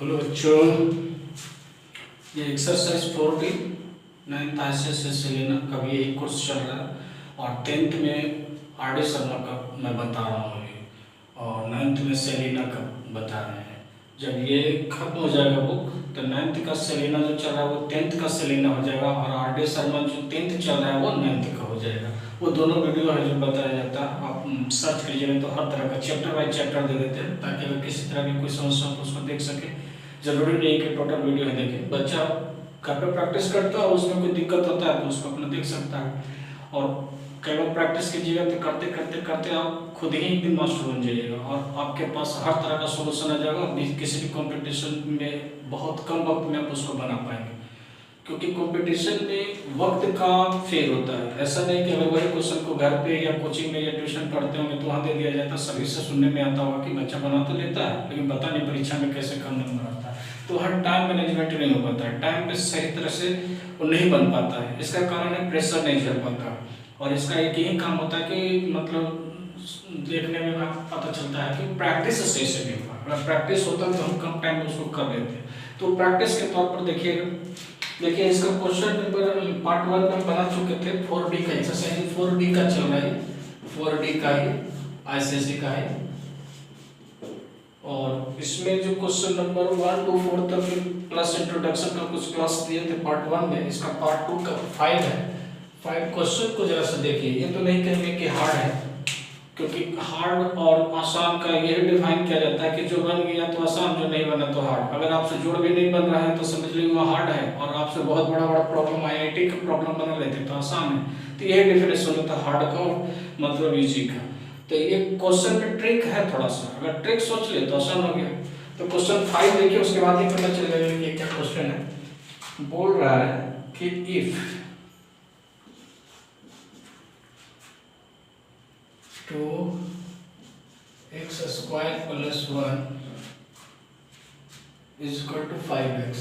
Hello बच्चों, ये exercise 4D 9th ICSE से लेना का भी यही कोर्स चल रहा है और 10th में RD शर्मा का मैं बता रहा हूँ ये, और 9th में सेलिना का बता रहे हैं। जब ये खत्म हो जाएगा बुक तो 9th का सेलिना जो चल रहा है वो 10th का सेलिना हो जाएगा, और RD शर्मा जो 10th चल रहा है वो 9th का हो जाएगा। वो दोनों वीडियो है जो बताया जाता है, आप सर्च कीजिएगा तो हर तरह का चैप्टर बाई चैप्टर दे देते हैं, ताकि अगर किसी तरह की कोई समस्या हो तो उसको देख सके। जरूरी नहीं कि टोटल वीडियो है देखें, बच्चा घर पे प्रैक्टिस करता है और उसमें कोई दिक्कत होता है तो उसको अपना देख सकता है। और कई बार प्रैक्टिस कीजिएगा तो करते करते करते आप खुद ही एक दिन मास्टर बन जाइएगा और आपके पास हर तरह का सोल्यूशन आ जाएगा। किसी भी कंपटीशन में बहुत कम वक्त में आप उसको बना पाएंगे, क्योंकि कंपटीशन में वक्त का फेर होता है। ऐसा नहीं कि अगर वही क्वेश्चन को घर पे या कोचिंग में या ट्यूशन पढ़ते होंगे तो वहाँ दे दिया जाता है, सभी से सुनने में आता होगा कि बच्चा बना तो लेता है लेकिन पता नहीं परीक्षा में कैसे कम नंबर आता है। तो हर टाइम मैनेजमेंट नहीं हो पाता है, टाइम पे सही तरह से वो नहीं बन पाता है। इसका कारण है प्रेशर नहीं झेल पाता, और इसका एक ही काम होता है कि मतलब देखने में पता चलता है कि प्रैक्टिस सही से नहीं हुआ। अगर प्रैक्टिस होता तो हम कम टाइम में उसको कर लेते हैं। तो प्रैक्टिस के तौर पर देखिए इसका क्वेश्चन पेपर पार्ट 1 में बना चुके थे। 4D का एक्सरसाइज 4D का चल रहा है, 4D का ही ICSE का है। और इसमें जो क्वेश्चन नंबर 1 to 4 तक प्लस इंट्रोडक्शन का कुछ क्लास दिए थे पार्ट 1 में, इसका पार्ट 2 का 5 है। 5 क्वेश्चन को जरा सा देखिए। ये तो नहीं कहेंगे कि हार्ड है, क्योंकि हार्ड और आसान का यही डिफाइन किया जाता है कि जो बन गया तो आसान, जो नहीं बना तो हार्ड। अगर आपसे जोड़ भी नहीं बन रहा है तो समझ लीजिए वो हार्ड है, और आपसे बहुत बड़ा बड़ा प्रॉब्लम IIT का प्रॉब्लम बना लेते तो आसान है। तो यही डिफरेंस होता है हार्ड का मतलब इजी का। तो ये क्वेश्चन में ट्रिक है थोड़ा सा, अगर ट्रिक सोच ले तो आसान हो गया। तो क्वेश्चन 5 देखिए, उसके बाद ही पता चल जाएगा कि क्या क्वेश्चन है। बोल रहा है कि if 2x square plus 1 is equal to 5x,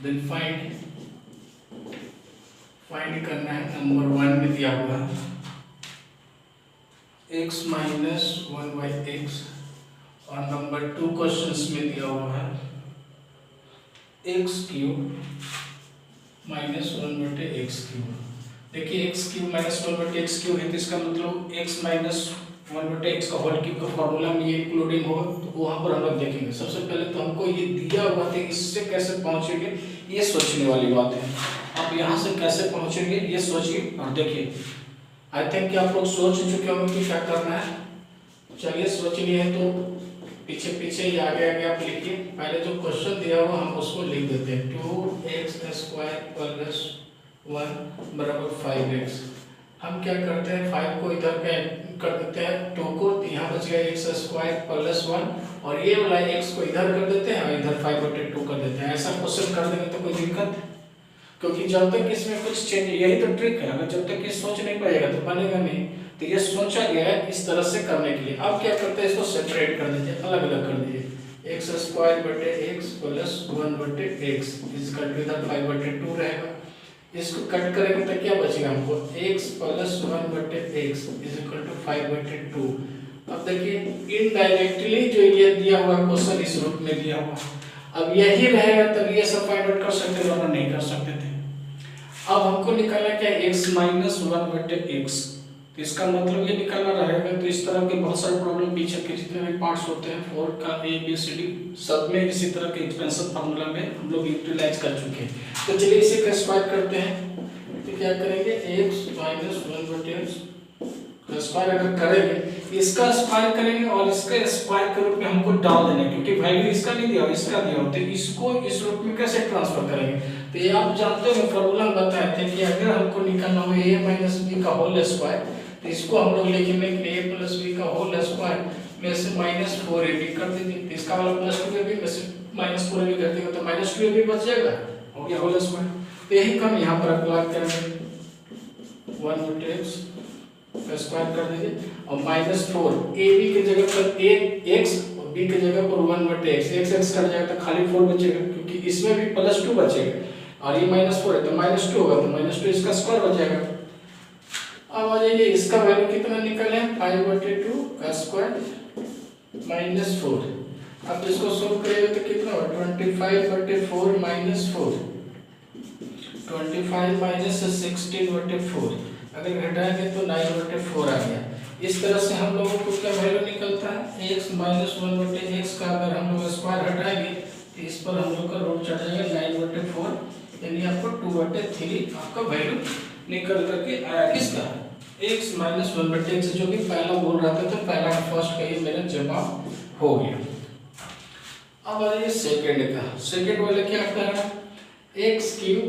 then find करना है। नंबर 1 में दिया हुआ है x minus 1 by x, और नंबर 2 क्वेश्चंस में दिया हुआ है x क्यूब माइनस 1 बटे x क्यूब। देखिए x क्यूब माइनस 1 बटे x क्यूब है तो इसका मतलब x माइनस 1 बटे x का होल क्यूब का फॉर्मूला में ये इंक्लूडिंग होगा, तो वहाँ पर हम लोग देखेंगे। सबसे पहले तो हमको ये दिया हुआ था, इससे कैसे पहुँचेंगे ये सोचने वाली बात है। आप यहाँ से कैसे पहुँचेंगे ये सोचिए और देखिए। आई थिंक कि आप लोग सोच चुके होंगे कि क्या करना है। चलिए सोच लिए हैं तो पीछे पीछे ही आगे आगे आप लिखिए। पहले जो क्वेश्चन दिया हुआ हम उसको लिख देते हैं। 2x स्क्वायर प्लस 1 बराबर 5x। हम क्या करते हैं, 5 को इधर पे कर देते हैं, 2 को, तो यहाँ बच गया x स्क्वायर प्लस 1, और ये वाला x को इधर कर देते हैं और इधर 5 बटे 2 कर देते हैं। ऐसा क्वेश्चन कर देंगे तो कोई दिक्कत, क्योंकि जब तक इसमें कुछ चेंज, यही तो ट्रिक है। अगर जब तक ये सोच नहीं पाएगा तो बनेगा नहीं। तो ये सोचा गया है इस तरह से करने के लिए। अब क्या करते हैं, इसको सेपरेट कर दीजिए, अलग अलग कर दीजिए। x स्क्वायर बटे x प्लस 1 बटे x इसका इधर 5 बटे 2 रहेगा। इसको कट करेंगे तो क्या बचेगा हमको, x प्लस 1 बटे x इज इक्वल टू 5 बटे 2। अब देखिए इनडायरेक्टली जो ये दिया हुआ क्वेश्चन इस रूप में दिया हुआ, अब यही रहेगा तब ये सब फाइंड आउट कर सकते थे, वरना नहीं कर सकते थे। अब हमको निकालना क्या है, x माइनस 1 बटे x। तो इसका मतलब ये निकालना रहेगा। तो इस तरह के बहुत सारे प्रॉब्लम पीछे के जितने भी पार्ट्स होते हैं 4 का ABCD सब में इसी तरह के एक्सपेंशन फार्मूला में हम लोग यूटिलाइज कर चुके हैं। तो चलिए इसे का स्क्वायर करते हैं। तो क्या करेंगे, x माइनस 1 बटे x का स्क्वायर अगर करेंगे, इसका स्क्वायर करेंगे और इसका स्क्वायर के रूप में हमको डाल देना है, क्योंकि वैल्यू इसका नहीं दिया इसका दिया होता है। इसको इस रूप में कैसे ट्रांसफर करेंगे, तो ये आप जानते हो फॉर्मूला बताए थे कि अगर हमको निकालना हो a माइनस b का होल स्क्वायर, तो इसको हम लोग लिखेंगे कि a प्लस b का होल स्क्वायर में से माइनस 4ab कर दीजिए। तो इसका वाला प्लस 2ab में से माइनस 4ab कर देंगे तो माइनस 2ab बच जाएगा, हो गया होल स्क्वायर। तो यही काम यहाँ पर अप्लाई करेंगे, 1 बटे x का स्क्वायर कर दीजिए, और माइनस 4 ab की जगह पर x और b की जगह पर 1 बटे x, x कट जाएगा तो खाली 4 बचेगा, क्योंकि इसमें भी प्लस 2 बचेगा और ये माइनस 4 है तो माइनस 2 होगा, तो माइनस 2 इसका स्क्वायर हो जाएगा। अब आ जाइए इसका वैल्यू कितना निकले, 5 बटे 2 का स्क्वायर माइनस 4, अब इसको सोल्व करेंगे तो कितना होगा 25/4 माइनस 4, 25 माइनस 16/4, अगर घटाएंगे तो 9/4 आ गया। इस तरह से हम लोगों को क्या वैल्यू निकलता है x माइनस 1/x का अगर हम लोग स्क्वायर हटाएंगे तो इस पर हम लोग का रूट चढ़ जाएगा 9/4, यानी आपको 2/3 आपका वैल्यू निकल करके आया किसका x माइनस 1/x, जो कि पहला बोल रहा था तो पहला फर्स्ट का ये मेरा जवाब हो गया। अब आ जाइए सेकेंड का। सेकेंड वाला क्या कह रहा है एक्स क्यूब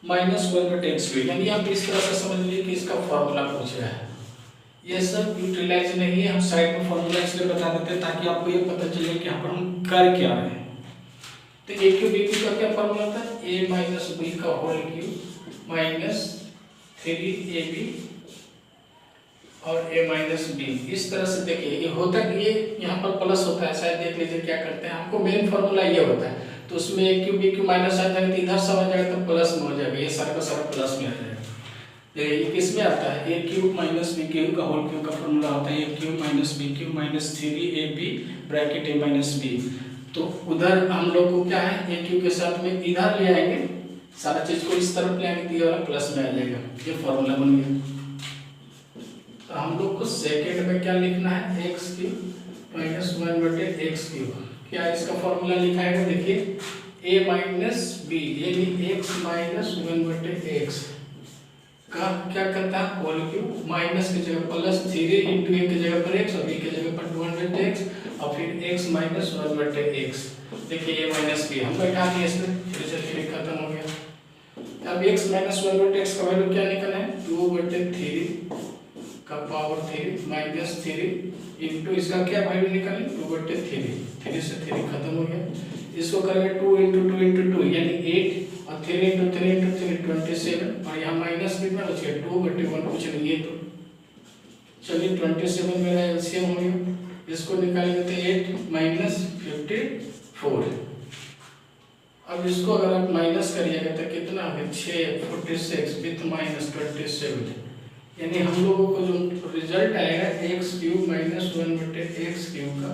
माइनस 1/x, यानी आप इस तरह से समझ लीजिए कि इसका फॉर्मूला पूछ रहा है। ये सब यूटिलाइज नहीं है, हम साइड में फॉर्मूला इसलिए बता देते हैं ताकि आपको ये पता चले कि यहाँ पर हम कर क्या रहे हैं। तो ए क्यूब बी क्यूब का क्या फॉर्मूला था, a माइनस बी का होल क्यूब माइनस 3ab और a माइनस बी। इस तरह से देखिए ये होता है, ये यहाँ पर प्लस होता है, शायद देख लीजिए क्या करते हैं, हमको मेन फॉर्मूला ये होता है तो उसमें a cube B cube minus आ जाएगा तो इधर सब आ जाएगा तो प्लस में हो जाएगा, ये सारा का सारा प्लस में आ जाएगा। ये किस में आता है a cube minus b cube का होल क्यूब का फॉर्मूला होता है a cube minus b cube minus 3ab bracket a minus b. तो उधर हम लोग को क्या है a क्यूब के साथ में इधर ले आएंगे, सारा चीज को इस तरफ ले आएंगे तो ये वाला प्लस में आ जाएगा, ये फॉर्मूला बन गया। तो हम लोग को सेकेंड में क्या लिखना है x cube minus 1/x cube, क्या इसका फॉर्मूला लिखा है देखिए a माइनस बी यानी x माइनस 1/x का क्या करता है होल क्यूब माइनस की जगह प्लस 3 इंटू ए की जगह पर x और b की जगह पर 2/x और फिर x माइनस 1/x। देखिए a माइनस b हम बैठा दिए इसमें, फिर से फिर खत्म हो गया। अब x माइनस 1/x का वैल्यू क्या निकला है 2/3 का पावर 3 माइनस 3 इंटू इसका क्या वैल्यू निकालें 2/3, 3 से 3 खत्म हो गया। इसको करेंगे 2 इंटू 2 इंटू 2 यानी 8 और 3 इंटू 3 इंटू 3 27 और यहाँ माइनस कितना बच गया 2/1 कुछ नहीं है तो चलिए 27 मेरा एलसीएम हो गया। इसको निकालेंगे तो 8 माइनस 54। अब इसको अगर आप माइनस करिएगा तो कितना है 6 46 विथ माइनस 27, यानी हम लोगों को जो रिजल्ट आएगा x cube minus 1/x cube का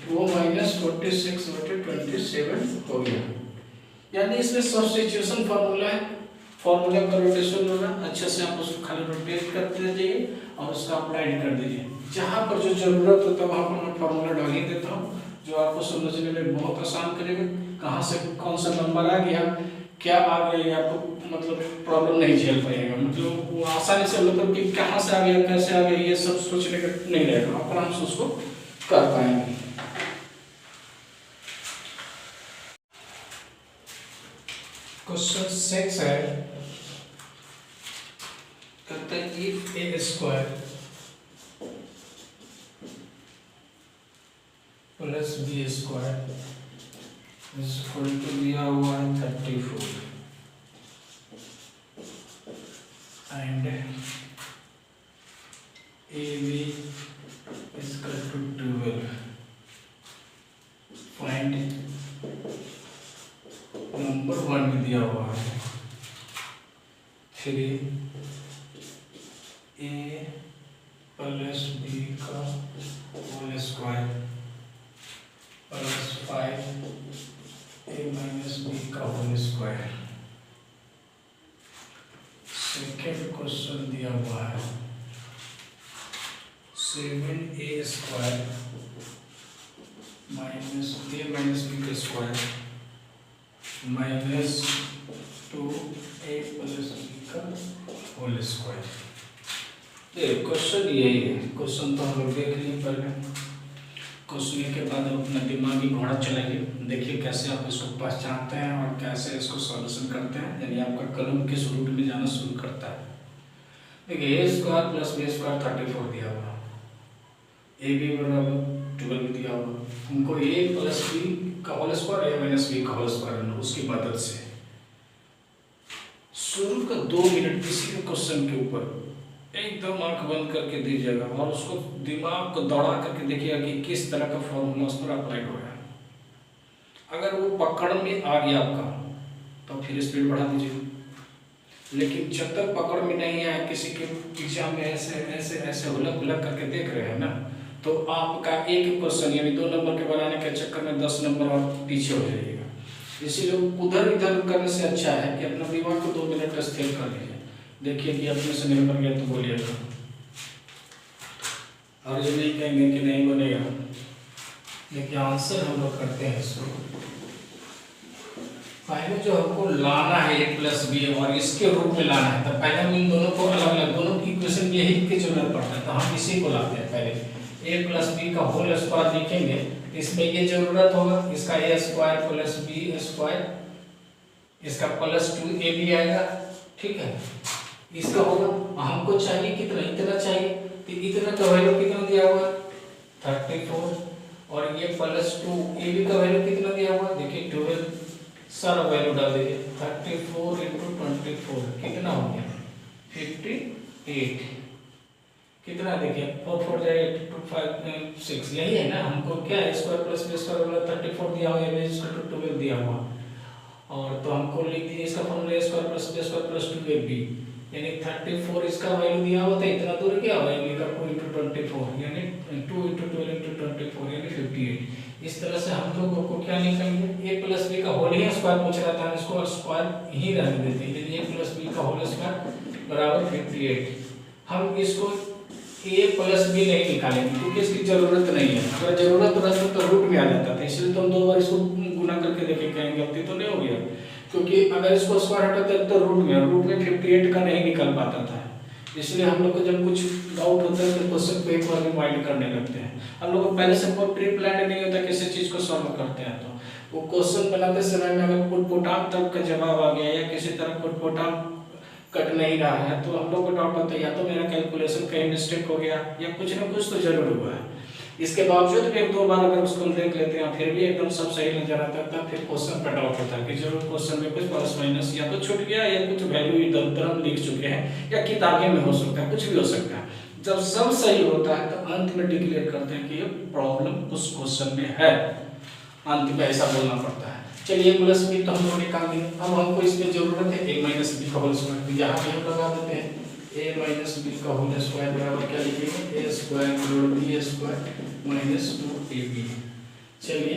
वो माइनस 46/27 हो गया। यानी इसमें सब्स्टिट्यूशन फार्मूला है, फार्मूला का रोटेशन होगा, अच्छे से आप उसको खाली रोटेट करते जाइए और उसका अप्लाई कर दीजिए। जहाँ पर जो जरूरत होता है वहाँ पर मैं फार्मूला डाल ही देता हूँ, जो आपको समझने में बहुत आसान करेगा। कहाँ से कौन सा नंबर आ गया क्या आ गया आपको मतलब प्रॉब्लम नहीं झेल पाएगा, मतलब वो आसानी से मतलब कि कहाँ से आ गया कैसे आ गया ये सब सोचने का नहीं रहेगा, आराम से उसको कर पाएंगे। क्वेश्चन 6 है, कहते हैं if a square plus b square is equal to दिया हुआ है 34 and a b is equal to 12, find number 1 में दिया हुआ है 3 a प्लस b का whole square plus 5 a minus b का होल स्क्वायर। सेकेंड क्वेश्चन दिया हुआ है 7a square minus a minus b का square minus 2a plus b का होल स्क्वायर। क्वेश्चन यही है, क्वेश्चन तो हम लोग देख लिए पहले, क्वेश्चन के बाद हम अपना दिमागी घोड़ा चलाइए, देखिए कैसे आप इसको पहचानते हैं और कैसे इसको सॉल्यूशन करते हैं, यानी आपका कलम किस रूट में जाना शुरू करता है। देखिए ए स्क्वायर प्लस बी स्क्वायर 34 दिया हुआ, ए बी बराबर 12 दिया हुआ, हमको ए प्लस बी का होल स्क्वायर ए माइनस बी का होल स्क्वायर उसकी मदद से शुरू का 2 मिनट किसी भी क्वेश्चन के ऊपर एकदम आंख बंद करके दीजिएगा और उसको दिमाग को दौड़ा करके देखिएगा कि किस तरह का फॉर्मूला उस पर अप्लाई हो रहा है। अगर वो पकड़ में आ गया आपका तो फिर स्पीड बढ़ा दीजिए, लेकिन जब तक पकड़ में नहीं आया, किसी के एग्जाम में ऐसे ऐसे ऐसे हुलक हुलक करके देख रहे हैं ना, तो आपका एक क्वेश्चन यानी 2 नंबर के बनाने के चक्कर में 10 नंबर और पीछे हो जाइएगा। इसीलिए उधर इधर करने से अच्छा है कि अपना दिमाग को 2 मिनट स्थिर कर लीजिए। देखिए कि अपने से नहीं बन गया तो बोलिएगा, और ये नहीं कहेंगे कि नहीं बनेगा। देखिए आंसर हम लोग करते हैं इसको। पहले जो हमको लाना है a प्लस बी और इसके रूप में लाना है, तो पहले हम इन दोनों को अलग अलग, दोनों की इक्वेशन यही की जरूरत पड़ता है, तो हम इसी को लाते हैं। पहले a प्लस बी का होल स्क्वायर लिखेंगे, इसमें ये जरूरत होगा, इसका a square plus b square, इसका प्लस 2ab आएगा, ठीक है। इसका होगा, हमको चाहिए कितना, इतना चाहिए, तो इतना का वैल्यू कितना दिया हुआ 34, और ये प्लस 2ab का वैल्यू कितना दिया हुआ, देखिए 12, सारा वैल्यू डाल दीजिए। 34 इंटू 24 कितना हो गया 58, कितना देखिए 4 4 जाए 2 5 6, यही है ना। हमको क्या है स्क्वायर प्लस बी स्क्वायर वाला 34 दिया हुआ है, बी स्क्वायर 12 दिया हुआ, और तो हमको लिख दीजिए इसका formula square plus b square plus 2ab, यानी 34 इसका वैल्यू दिया हुआ था, इतना दूर क्या हुआ, यानी 2 इंटू 24 यानी 2 इंटू 12 इंटू 24 यानी 58। इस तरह से हम लोगों को क्या निकालेंगे, a प्लस बी का होल ही स्क्वायर पूछ रहा था, इसको स्क्वायर ही रहने देते हैं, a प्लस बी का होल स्क्वायर बराबर 58। हम इसको a प्लस बी नहीं निकालेंगे क्योंकि इसकी जरूरत नहीं है, अगर जरूरत रहती तो रूट में आ जाता था, इसलिए तो हम 2 बार इसको गुना करके देखें, कहीं गलती तो नहीं हो गया, क्योंकि अगर इसको स्क्वायर हटाते तो रूट में 58 का नहीं निकल पाता था। इसलिए हम लोग को जब कुछ डाउट होता है तो क्वेश्चन को एक बार रिमाइंड करने लगते हैं। हम लोग को पहले से कोई प्री प्लान नहीं होता किसी चीज को सॉल्व करते हैं, तो वो क्वेश्चन बनाते समय में अगर पुटपुटाम तक का जवाब आ गया या किसी तरह पुटपुटाम कट नहीं रहा है, तो हम लोग को डाउट होता है या तो मेरा कैलकुलेशन कहीं मिस्टेक हो गया या कुछ ना कुछ तो जरूर हुआ है। इसके बावजूद भी 1-2 बार अगर उसको देख लेते हैं फिर भी एकदम सब सही नजर आता है, तब फिर क्वेश्चन पर डाउट होता है कि जरूर क्वेश्चन में कुछ प्लस माइनस या तो छूट गया या कुछ वैल्यू इधर उधर हम लिख चुके हैं या किताबें में हो सकता है, कुछ भी हो सकता है। जब सब सही होता है तो अंत में डिक्लेयर करते हैं कि ये प्रॉब्लम उस क्वेश्चन में है, अंत में ऐसा बोलना पड़ता है। चलिए प्लस बी तो हम लोग निकाल देंगे, अब हमको इसमें जरूरत है a माइनस बी का होल स्क्वायर, यहाँ पे हम लगा देते हैं a माइनस बी का होल स्क्वायर बराबर क्या लिखेंगे, a स्क्वायर जोड़ b स्क्वायर माइनस 2ab। चलिए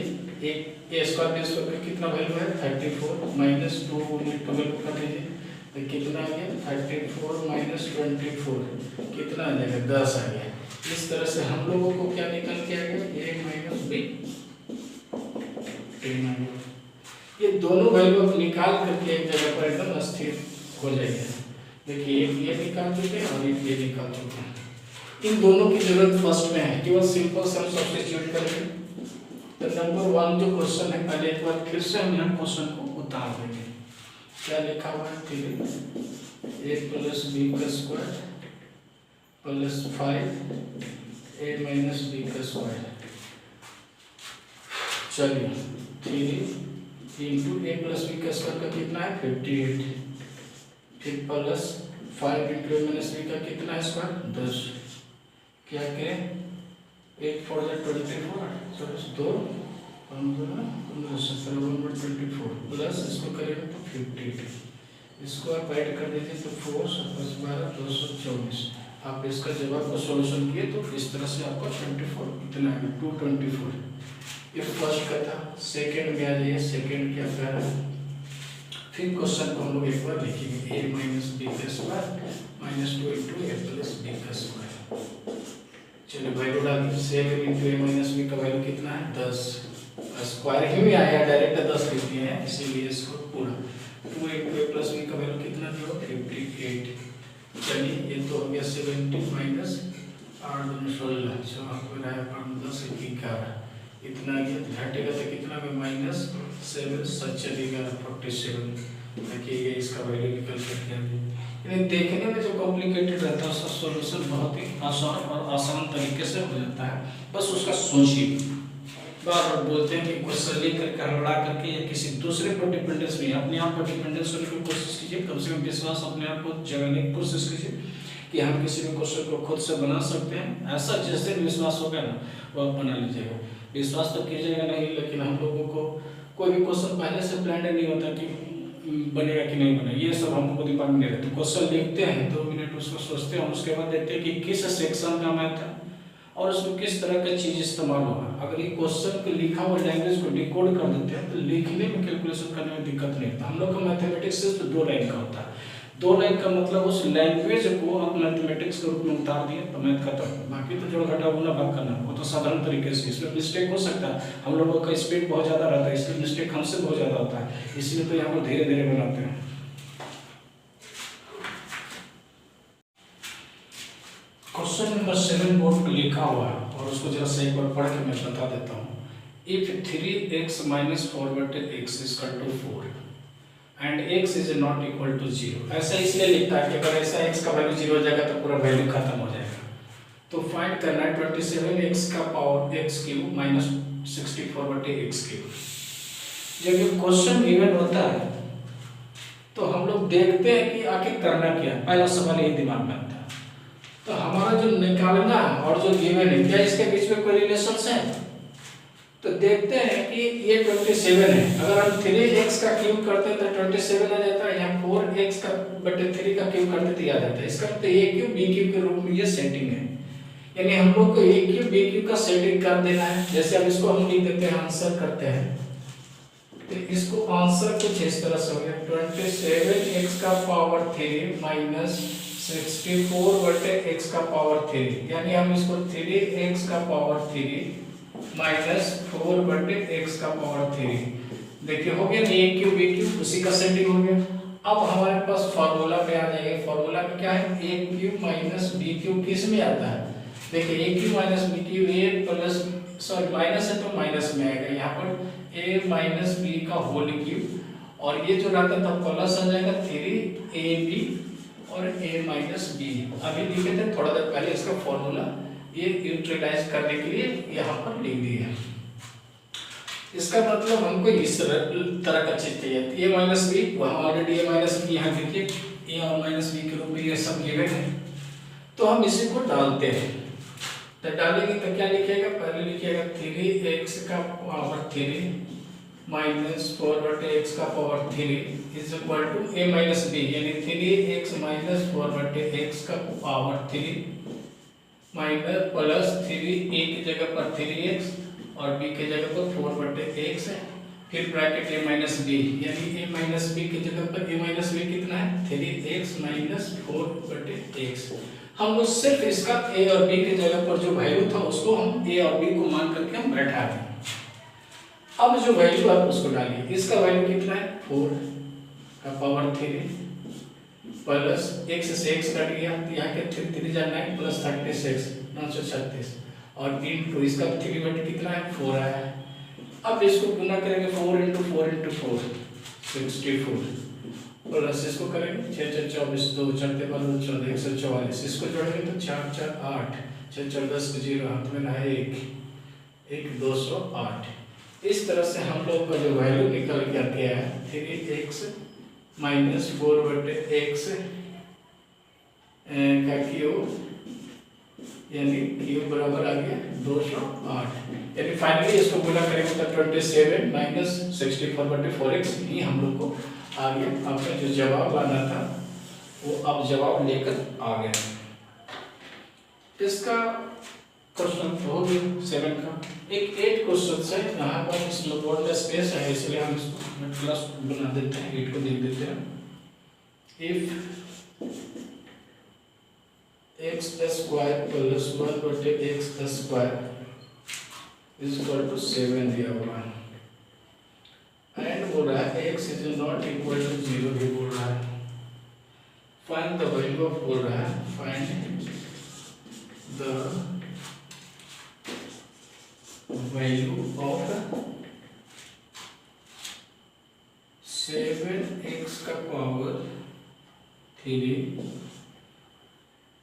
एक a स्क्वायर b स्क्वायर का कितना वैल्यू है 34 माइनस 2 12 कर दीजिए, तो कितना आ गया 34 माइनस 24 कितना आ जाएगा 10 आ गया। इस तरह से हम लोगों को क्या निकल के आ गया a माइनस b 10 आ गया। ये दोनों वैल्यू आप निकाल करके एक जगह पर एकदम स्थिर हो जाएगा। देखिए एक ये निकाल चुके हैं और एक ये निकाल चुके हैं, इन दोनों की जरूरत फर्स्ट में है, केवल सिंपल सम सब्स्टिट्यूट करेंगे। तो नंबर 1 जो क्वेश्चन है पहले एक बार फिर से हम यहाँ क्वेश्चन को उतार देंगे। क्या लिखा हुआ है फिर a प्लस बी का square plus 5 a minus b का स्क्वायर, चलिए 3 इंटू a प्लस बी का स्क्वायर का कितना है 58, फिर plus 5 into a minus b का कितना है स्क्वायर 10, क्या करें 8 4 24 2 15 17 प्लस इसको करेंगे तो 58, इसको आप ऐड कर दीजिए तो 4 7 12 224। आप इसका जवाब को सॉल्यूशन किए तो इस तरह से आपको 24 कितना है 224। ये फर्स्ट का था। सेकंड में आ जाइए, सेकंड क्या कह रहा है, फिर क्वेश्चन को हम लोग एक बार लिखेंगे a माइनस बी का स्क्वायर माइनस 2 इंटू ए प्लस बी का स्क्वायर। चलिए वैल्यू डालिए, 7 इंटू ए माइनस बी का वैल्यू कितना है 10, स्क्वायर ही में आया डायरेक्ट 10 लिख दिए हैं इसीलिए इसको पूरा। 2 इंटू ए प्लस बी का वैल्यू कितना दिया 58। चलिए ये तो हो गया 70 माइनस 8 2 16, जो आपको रहा 10 11 इतना गया, घटेगा तो कितना में माइनस 7 7 चलेगा 47। देखिए इसका वैल्यू निकल कर क्या है। यानी देखने में जो कॉम्प्लिकेटेड रहता है उसका सॉल्यूशन बहुत ही आसान और आसान तरीके से हो जाता है, बस उसका सोचिए। बार बार बोलते हैं कि क्वेश्चन लेकर हड़बड़ा करके या किसी दूसरे पर डिपेंडेंस नहीं, अपने आप पर डिपेंडेंस होने की कोशिश कीजिए, कम से कम विश्वास अपने आप को जगाने की कोशिश कीजिए कि हम किसी भी क्वेश्चन को खुद से बना सकते हैं। ऐसा जिस दिन विश्वास होगा ना वो आप बना लीजिएगा, विश्वास तो कीजिएगा नहीं, लेकिन हम लोगों को कोई भी क्वेश्चन पहले से प्लान नहीं होता कि बनेगा कि नहीं बनेगा, ये सब हमको दिमाग में नहीं रहता। क्वेश्चन लिखते हैं 2 मिनट उसको सोचते हैं, उसके बाद देखते हैं कि किस सेक्शन का मैथ है और उसमें किस तरह का चीज इस्तेमाल होगा। अगर ये क्वेश्चन के लिखा हुआ लैंग्वेज को डिकोड कर देते हैं तो लिखने में कैलकुलेशन करने में दिक्कत नहीं होता। हम लोग का मैथमेटिक्स सिर्फ 2 लाइन का होता है। 2 लाइन का मतलब उस लैंग्वेज को आप मैथमेटिक्स के रूप में उतार दिए तो मैथ खत्म। बाकी तो जोड़ घटा गुना भाग करना वो तो साधारण तरीके से, इसमें मिस्टेक हो सकता है। हम लोगों का स्पीड बहुत ज़्यादा रहता है इसलिए मिस्टेक हमसे बहुत ज़्यादा होता है, इसलिए तो यहाँ पर धीरे धीरे बनाते हैं। क्वेश्चन नंबर 7 बोर्ड पर लिखा हुआ है और उसको जरा से एक बार पढ़ के मैं बता देता हूँ। If 3x - 4/x = 4 and x is not equal to 0। ऐसा इसलिए लिखता है कि अगर ऐसा x का वैल्यू 0 हो जाएगा तो पूरा वैल्यू खत्म हो जाएगा। तो फाइंड करना है 27x का पावर x³ - 64/x³। जब ये क्वेश्चन गिवन होता है तो हम लोग देखते हैं कि आखिर करना क्या है। पहला सवाल यही दिमाग में आता है। तो हमारा जो निकालना है और जो गिवन है क्या इसके बीच में कोई रिलेशन है। तो देखते हैं कि ये 27 है। अगर हम 3x का क्यूब करते हैं तो 27 आ जाता है। यहाँ 4x का बटे 3 का क्यूब करते तो आ जाता है। इसका मतलब a क्यूब b क्यूब के रूप में ये सेटिंग है। यानी हम लोग को a क्यूब b क्यूब का सेटिंग कर देना है। जैसे अब इसको हम लिख देते हैं, आंसर करते हैं। तो इसको आंसर कुछ इस तरह से हो गया 27x का पावर 3 माइनस 64/x का पावर 3। यानी हम इसको 3x का पावर 3 माइनस 4/x का पावर 3। देखिए हो गया a क्यूब b क्यूब, उसी का सेटिंग हो गया। अब हमारे पास फार्मूला में आ जाएगा। फार्मूला में क्या है, a cube minus b cube किस में आता है। देखिए a cube minus b cube a plus sorry minus है तो माइनस में आएगा। यहाँ पर a माइनस b का होल क्यूब और ये जो रहता था प्लस आ जाएगा 3ab और a माइनस b। अभी लिखे थे थोड़ा देर पहले इसका फॉर्मूला ये यूटिलाइज करने के लिए यहाँ पर लिख दिया। इसका मतलब हमको इस तरह का चीज चाहिए। a माइनस b वहाँ ऑलरेडी a माइनस b यहाँ देखिए a और माइनस b के रूप में ये सब गिवन है। तो हम इसी को डालते हैं। तो डालेंगे तो क्या लिखिएगा, पहले लिखिएगा 3x का पावर 3 माइनस 4/x का power 3 is equal to a minus b। यानी 3x माइनस 4/x का पावर 3 माइनस प्लस 3 a की जगह पर 3x और b की जगह पर 4/x है। फिर ब्रैकेट a माइनस b, यानी a माइनस b की जगह पर a माइनस b कितना है 3x माइनस 4/x। हम लोग सिर्फ इसका a और b की जगह पर जो वैल्यू था उसको हम a और b को मान करके हम बैठा दें। अब जो वैल्यू है उसको डालिए। इसका वैल्यू कितना है 4 का पावर 3 प्लस x से x कट गया तो यहाँ के 3 जा 9 प्लस 36 936 और इनटू इसका 3 बटे कितना है 4 आया है। अब इसको गुना करेंगे 4 × 4 × 4 64 प्लस इसको करेंगे 6 × 24 2 4 12 14 144। इसको जोड़ेंगे तो 4 4 8 6 4 10 0 हाथ में ना 1 1 208। इस तरह से हम लोग का जो वैल्यू निकल के आ गया है 3x माइनस 4/x का क्यूब, यानी क्यूब बराबर आ गया 208। यानी फाइनली इसको गुना करेंगे तो 27 माइनस 64/4x ही हम लोग को आ गया। आपका जो जवाब आना था वो अब जवाब लेकर आ गया। इसका क्वेश्चन हो गया 7 का। एक 8 क्वेश्चन है, यहाँ पर इसमें बोर्ड में स्पेस है इसलिए हम इसको प्लस बना देते हैं, 8 को लिख देते हैं। इफ x स्क्वायर प्लस 1/x square is equal to 7 दिया हुआ है एंड बोल रहा है x is not equal to 0 भी बोल रहा है। फाइंड द वैल्यू ऑफ बोल रहा है find the value of 7x का power 3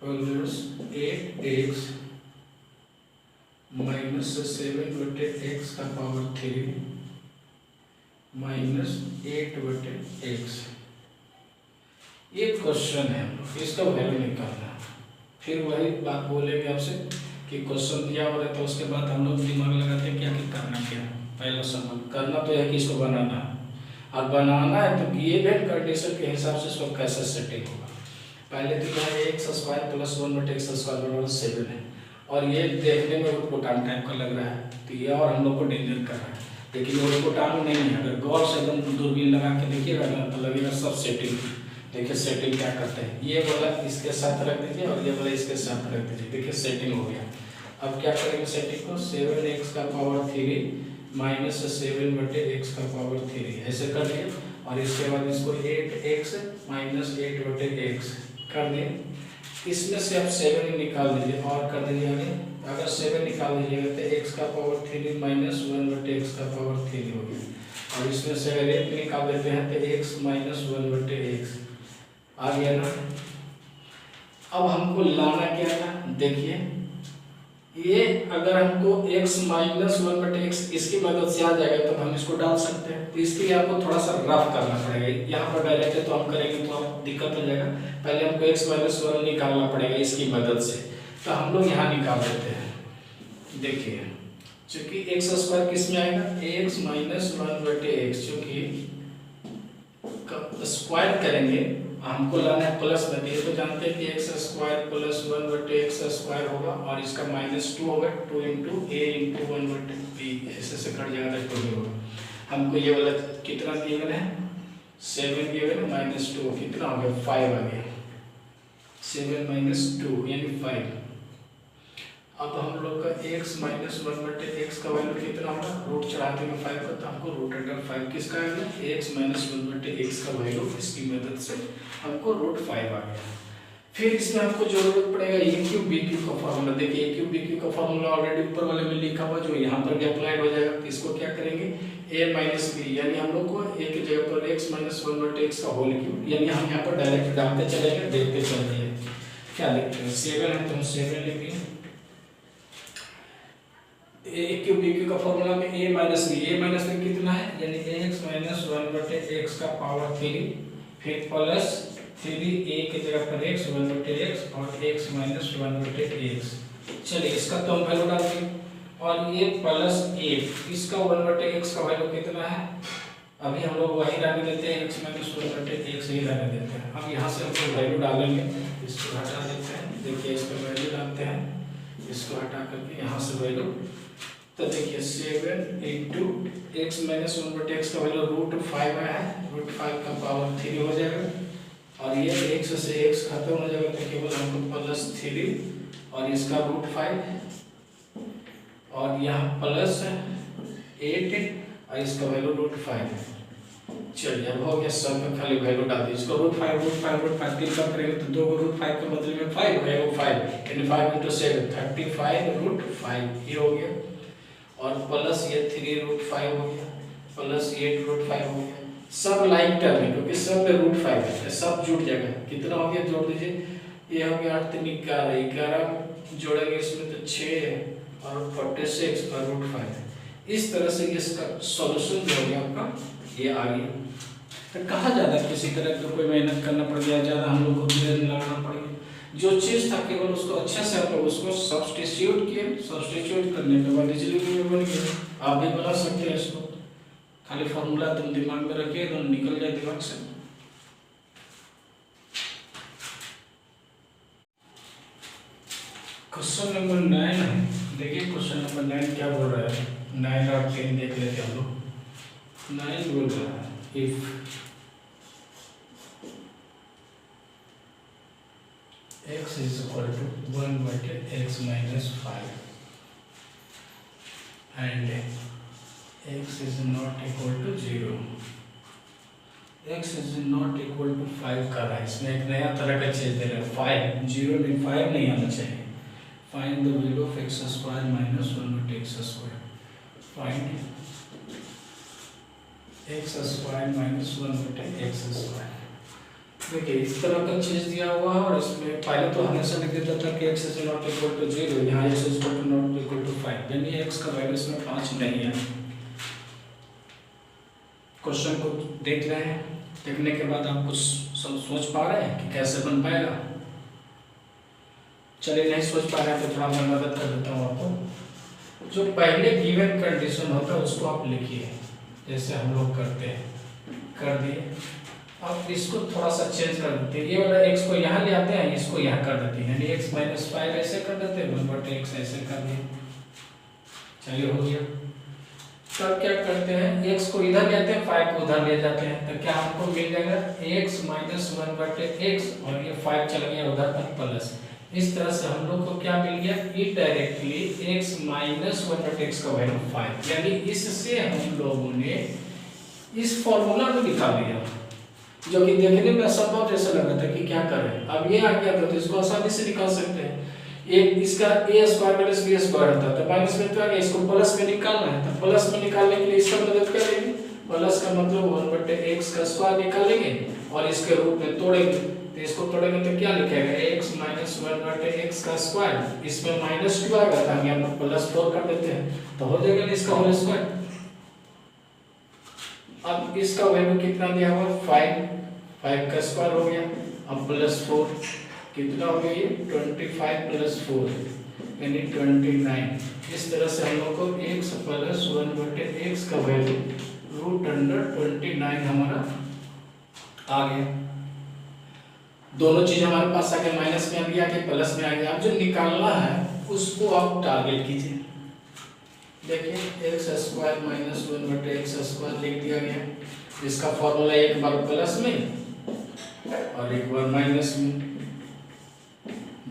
plus 8x minus 7/x का पावर 3 माइनस 8/x। ये क्वेश्चन है, इसका वैल्यू निकालना। फिर वही बात बोलेंगे आपसे कि क्वेश्चन दिया हो रहा है तो उसके बाद हम लोग दिमाग लगाते हैं क्या कि करना क्या है। पहला सवाल करना तो है कि इसको बनाना है, और बनाना है तो गिवन कंडीशन के हिसाब से इसको कैसे सेटिंग होगा। पहले तो क्या है x² प्लस 1/x² बराबर 7 है और ये देखने में उटपुटान टाइप का लग रहा है, तो ये और हम लोग को डेंजर कर रहा है, लेकिन वो उटपुटान नहीं है। अगर गौर से एकदम दूरबीन लगा के देखिएगा ना तो लगेगा सब सेटिंग। देखिए सेटिंग क्या करते हैं, ये वाला इसके साथ रख दीजिए और ये वाला इसके साथ रख दीजिए, देखिए सेटिंग हो गया। अब क्या करेंगे सेटिंग को, 7x का पावर 3 माइनस 7/x का पावर 3 ऐसे कर दिए, और इसके बाद इसको 8x माइनस 8/x कर दिए। इसमें से आप 7 निकाल दीजिए और कर दीजिए आगे। अगर 7 निकाल दीजिएगा तो x का पावर 3 माइनस 1/x का पावर 3 हो गया, और इसमें से अगर 8 निकाल देते हैं तो x माइनस 1/x आ गया ना। अब हमको लाना क्या था, देखिए ये अगर हमको x माइनस 1/x इसकी मदद से आ जाएगा तो हम इसको डाल सकते हैं, तो इसके लिए आपको थोड़ा सा रफ करना पड़ेगा। यहाँ पर डायरेक्ट है तो हम करेंगे तो दिक्कत हो जाएगा, पहले हमको x माइनस 1 निकालना पड़ेगा इसकी मदद से, तो हम लोग यहाँ निकाल देते हैं। देखिए चूंकि x स्क्वायर किस में आएगा, x माइनस 1/x, चूंकि स्क्वायर करेंगे हमको लाना है प्लस में, ये तो जानते हैं कि x स्क्वायर प्लस 1/x स्क्वायर होगा, और इसका -2 होगा, 2 इंटू a इंटू 1/b ऐसे से कट जाएगा तो 2 होगा। हमको ये वाला कितना गिवन है, 7 गिवन है, -2 कितना हो गया, 5 आ गया, 7 माइनस 2 यानी 5। अब हम लोग का x माइनस 1/x का वैल्यू कितना होगा, रूट चढ़ाते हैं 5 का, तो हमको रूट अंडर 5 किसका आ गया, x माइनस 1/x का वैल्यू, इसकी मदद से हमको रूट 5 आ गया। फिर इसमें हमको जरूरत पड़ेगा a क्यूब b क्यूब का फार्मूला। देखिए a क्यूब b क्यूब का फार्मूला ऑलरेडी ऊपर वाले में लिखा हुआ, जो यहाँ पर भी अप्लाइड हो जाएगा। तो इसको क्या करेंगे, a माइनस b, यानी हम लोग को a की जगह पर x माइनस 1/x का होल क्यूब, यानी हम यहाँ पर डायरेक्ट डालते चलेंगे, देखते चलेंगे क्या लिखते हैं। 7 है तो हम 7 लिखेंगे, a क्यूब b क्यूब का फॉर्मूला में a माइनस b कितना है, यानी x माइनस 1/x का पावर 3, फिर प्लस 3a की जगह पर x 1/x और x माइनस 1/x। चलिए इसका तो हम वैल्यू डाल देंगे, और ये प्लस 8, इसका 1/x का वैल्यू कितना है, अभी हम लोग वही डालने देते हैं, x माइनस 1/x ही डालने देते हैं। अब यहाँ से हम लोग वैल्यू डालेंगे, इसको हटा देते हैं, देखिए इसका वैल्यू डालते हैं, इसको हटा करके यहाँ से वैल्यू, तो देखिए 7 इंटू x माइनस 1/x का वैल्यू रूट 5 आया है, रूट 5 का पावर 3 हो जाएगा, और ये x से x खत्म हो जाएगा तो केवल हमको प्लस 3 और इसका रूट 5, और यहाँ प्लस 8 और इसका वैल्यू रूट 5। चलिए अब हो गया, सब में खाली वैल्यू डाल दी, इसको रूट 5 3 कम करेंगे तो 2 रूट 5 के बदले में 5 हो गया, 5 यानी 5 इंटू 7 35 रूट 5 ये हो गया, और प्लस ये 3 रूट 5 हो गया, प्लस 8 रूट 5 हो गया। सब लाइक टर्म है क्योंकि सब में रूट 5 है, सब जुड़ जाएगा। कितना हो गया, जोड़ दीजिए, ये हो गया 8 3 11 जोड़ेंगे इसमें तो 6 और 46 और रूट 5। इस तरह से इसका सॉल्यूशन जो हो गया आपका ये आ गया। तो कहा ज़्यादा किसी तरह का कोई मेहनत करना पड़ गया, ज़्यादा हम लोग को ब्रेन लगाना पड़ गया, जो चीज़ था केवल उसको अच्छे से आप लोग उसको सब्स्टिट्यूट किए, सब्स्टिट्यूट करने के बाद इजीली में बन गया। आप भी बना सकते हैं इसको, खाली फार्मूला तुम दिमाग में रखिए तो निकल जाए दिमाग से। क्वेश्चन नंबर 9 है, देखिए क्वेश्चन नंबर 9 क्या बोल रहा है, 9 और 10 देख लेते हैं हम लोग। 9 बोल रहा है if x is equal to 1/x minus 5 and x is not equal to 0, x is not equal to 5 कर रहा है, इसमें एक नया तरह का चीज दे रहा है, 5 0 नहीं 5 नहीं आना चाहिए। Find the value of x square minus 1/x square, find x square minus 1/x square. देखिए इस तरह का चीज दिया हुआ है, और इसमें पहले तो हमेशा लिख देता था कि x is not equal to 0, यहाँ x is not equal to 5, यानी x का वैल्यू इसमें 5 नहीं है। क्वेश्चन को देख रहे हैं, देखने के बाद आप कुछ सोच पा रहे हैं कि कैसे बन पाएगा। चलिए नहीं सोच पा रहे हैं तो थोड़ा मैं मदद कर देता हूँ आपको। जो पहले गिवन कंडीशन होता है उसको आप लिखिए, जैसे हम लोग करते हैं, कर दिए, अब इसको थोड़ा सा चेंज कर देते हैं, ये वाला x को यहाँ ले आते हैं, इसको यहाँ कर देते हैं, यानी x माइनस 5 ऐसे कर देते हैं, 1/x ऐसे कर दिए। चलिए हो गया। तब क्या करते हैं, x को इधर ले आते हैं, 5 को उधर ले जाते हैं, तो क्या हमको मिल जाएगा x माइनस 1/x, और ये 5 चल गया उधर तक प्लस। इस तरह से हम लोग को क्या मिल गया, इनडायरेक्टली x माइनस 1/x का वैल्यू 5, यानी इससे हम लोगों ने इस फॉर्मूला को निकाल दिया, जो कि देखने में असंभव जैसा लग रहा था कि क्या करें। अब ये आ गया तो इसको आसानी से निकाल सकते हैं। एक इसका a square minus b square होता है, तो माइनस में तो आ गया, इसको प्लस में निकालना है, तो प्लस में निकालने के लिए इसका मदद करेंगे। प्लस का मतलब 1/x का स्क्वायर निकालेंगे और इसके रूप में तोड़ेंगे, तो इसको तोड़ेंगे तो क्या लिखेगा, x माइनस 1/x का स्क्वायर, इसमें -2 आएगा, तो हम यहाँ पर +4 कर देते हैं, तो हो जाएगा इसका होल स्क्वायर। अब इसका वैल्यू कितना दिया हुआ, 5 का स्क्वायर हो गया, अब +4 कितना हो गया, ये 25 + 4 यानी 29। इस तरह से हम लोग को x + 1/x का वैल्यू √29 हमारा आ गया। दोनों चीज हमारे पास आ गए, माइनस में आ गया कि प्लस में आ गया। अब जो निकालना है उसको आप टारगेट कीजिए। देखिए x² - 1/x² लिख दिया गया, इसका फॉर्मूला एक बार प्लस में और एक बार माइनस में,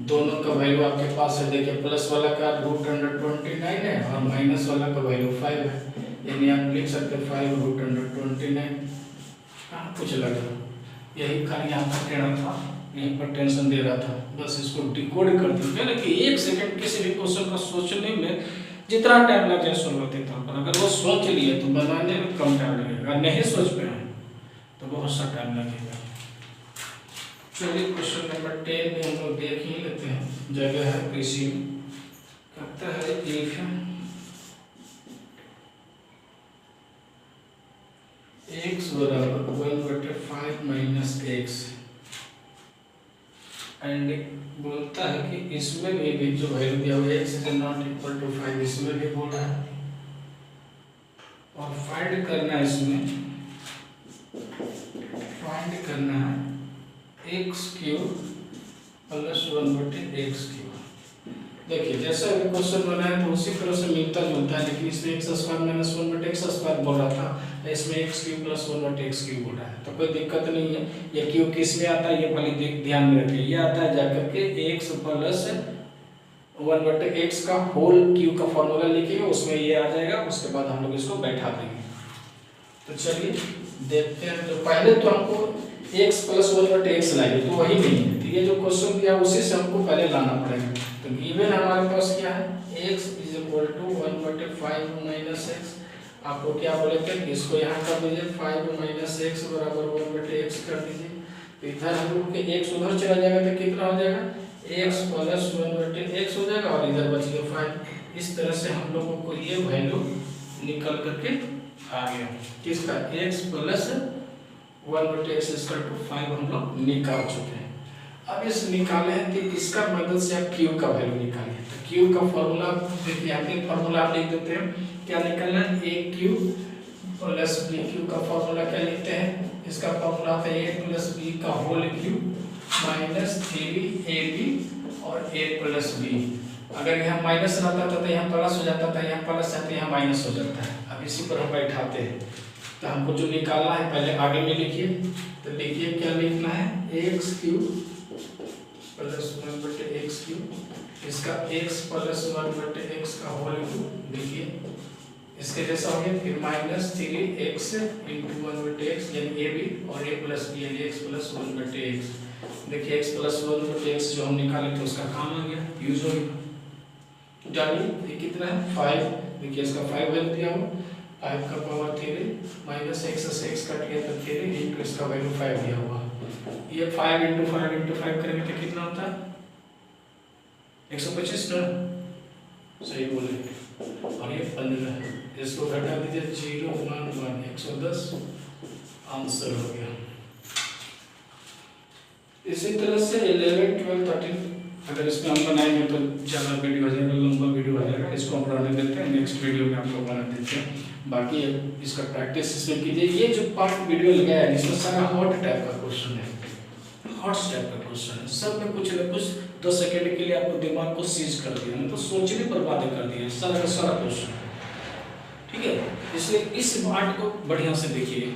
दोनों का वैल्यू आपके पास है। देखिए प्लस वाला का √29 है और माइनस वाला का वैल्यू 5 है, यानी आप लिख सकते हैं 5√29। कहाँ कुछ लगा, यही खाली यहाँ पर टेढ़ा था, यहीं पर टेंशन दे रहा था, बस इसको डिकोड कर दिया ना कि 1 सेकंड किसी भी क्वेश्चन का सोचने में जितना टाइम लग जाए शुरुआती तौर पर, अगर वो सोच लिए तो बनाने में कम टाइम लगेगा, अगर नहीं सोच पाए तो बहुत सा टाइम लगेगा। चलिए क्वेश्चन नंबर 10 में हम लोग देख ही लेते हैं, जगह है कृषि में। कहता है एक x बराबर 1/5 - x, एंड बोलता है कि इसमें भी जो वैल्यू दिया हुआ है x ≠ 5, इसमें भी बोल रहा है, और फाइंड करना है, इसमें फाइंड करना है x³ + 1/x³। देखिए जैसा अभी क्वेश्चन बनाया तो उसी तरह से मिलता जुलता है, लेकिन इसमें x² - 1/x² बोल रहा था, इसमें x³ + 1/x³ बोल रहा है, तो कोई दिक्कत नहीं है। ये क्यू किस में आता है ये पहले ध्यान में रखिए, ये आता है जाकर के x + 1/x का होल क्यू का फॉर्मूला लिखिएगा, उसमें ये आ जाएगा, उसके बाद हम लोग इसको बैठा देंगे। तो चलिए देखते हैं। तो पहले तो हमको x + 1/x लाइए, तो वही नहीं है, तो ये जो क्वेश्चन दिया उसी से हमको पहले लाना पड़ेगा। तो गिवन हमारे पास क्या है, x = 1/5 - x। आपको क्या बोले थे, इसको यहाँ कर दीजिए, 5 - x = 1/x कर दीजिए, तो इधर हम लोग के x उधर चला जाएगा तो कितना हो जाएगा, x + 1/x हो जाएगा, और इधर बच गया 5। इस तरह से हम लोगों को ये वैल्यू निकल करके आ गया, किसका, x + 1/x = 5 हम लोग निकाल चुके हैं। अब इस निकाले हैं तो इसका मदद से आप q का वैल्यू निकालिए। तो q का फॉर्मूला देखिए, यहाँ पे फॉर्मूला आप लिख देते हैं, क्या निकालना है, aq + bq का फॉर्मूला क्या लिखते हैं, इसका फॉर्मूला आता है a + b का होल क्यूब माइनस 3ab और a + b। अगर यहाँ माइनस रहता था तो यहाँ प्लस हो जाता था, यहाँ प्लस है तो यहाँ माइनस हो जाता है। अब इसी पर हम बैठाते हैं, तो हमको जो निकालना है पहले आगे में लिखिए। तो लिखिए क्या लिखना है, x³ + 1/x³, इसका x + 1/x का होल क्यूब, देखिए इसके जैसा हो गया, फिर -3x × 1/x यानी ab और a + b यानी x + 1/x। देखिए x + 1/x जो हम निकाले थे उसका काम आ गया, यूज हो गया। जानिए ये कितना है, 5। देखिए इसका 5 वैल्यू दिया हुआ, 5 का पावर 3 -x से x कट गया तो 3 इंटू इसका वैल्यू 5 दिया हुआ। ये 5 × 5 × 5 करेंगे तो कितना होता है, 125 ना, सही बोले, और ये 15, इसको घटा दीजिए 0 1 1 110, आंसर हो गया। इसी तरह से 11 12 13 अगर इसमें हम बनाएंगे तो ज़्यादा वीडियो हो जाएगा, लंबा वीडियो हो जाएगा, इसको हम रहने देते हैं, नेक्स्ट वीडियो में आप लोग बना देते हैं। बाकी इसका प्रैक्टिस इसमें कीजिए। ये जो पार्ट वीडियो लगाया है इसमें सारा हॉट टाइप का क्वेश्चन है, हॉट टाइप का क्वेश्चन है, सब में कुछ न कुछ 2 सेकंड के लिए आपको दिमाग को सीज कर दिया, मतलब सोचने पर बातें कर दिया सारा का सारा क्वेश्चन, ठीक है। इसलिए इस पार्ट को बढ़िया से देखिए।